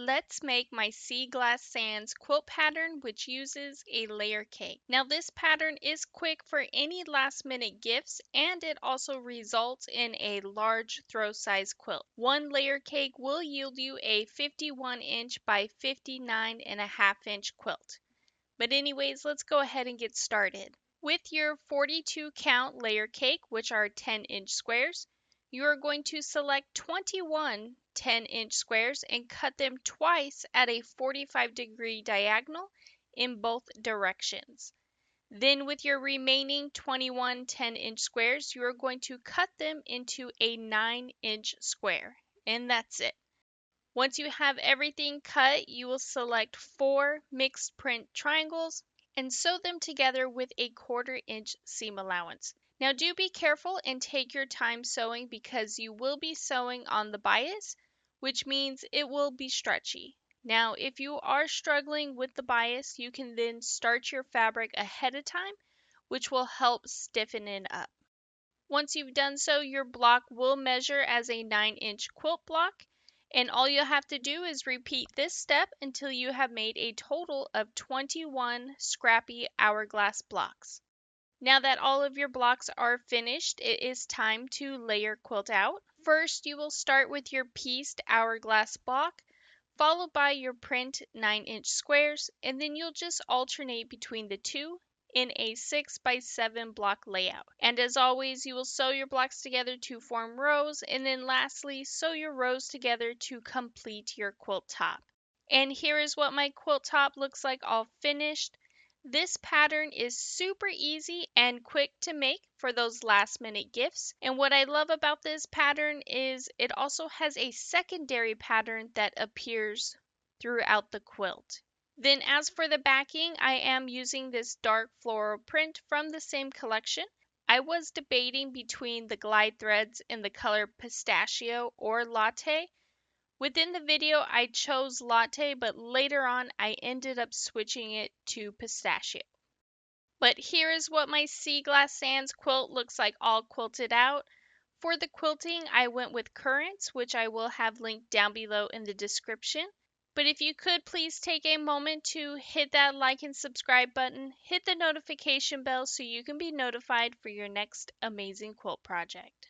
let's make my Seaglass Sands quilt pattern, which uses a layer cake. Now this pattern is quick for any last minute gifts, and it also results in a large throw size quilt. One layer cake will yield you a 51-inch by 59.5-inch quilt. But anyways, let's go ahead and get started. With your 42 count layer cake, which are 10-inch squares, you are going to select 21 10-inch squares and cut them twice at a 45-degree diagonal in both directions. Then with your remaining 21 10-inch squares, you are going to cut them into a 9-inch square. And that's it. Once you have everything cut, you will select 4 mixed print triangles and sew them together with a 1/4 inch seam allowance. Now do be careful and take your time sewing because you will be sewing on the bias, which means it will be stretchy. Now if you are struggling with the bias, you can then start your fabric ahead of time, which will help stiffen it up. Once you've done so, your block will measure as a 9-inch quilt block, and all you'll have to do is repeat this step until you have made a total of 21 Scrappy Hourglass blocks. Now that all of your blocks are finished, it is time to lay your quilt out. First, you will start with your pieced Hourglass block, followed by your print 9-inch squares, and then you'll just alternate between the two in a 6 by 7 block layout. And as always, you will sew your blocks together to form rows, and then lastly, sew your rows together to complete your quilt top. And here is what my quilt top looks like all finished. This pattern is super easy and quick to make for those last minute gifts. And what I love about this pattern is it also has a secondary pattern that appears throughout the quilt. Then as for the backing, I am using this dark floral print from the same collection. I was debating between the glide threads in the color pistachio or latte. Within the video, I chose latte, but later on, I ended up switching it to pistachio. But here is what my Seaglass Sands quilt looks like all quilted out. For the quilting, I went with currants, which I will have linked down below in the description. But if you could please take a moment to hit that like and subscribe button, hit the notification bell so you can be notified for your next amazing quilt project.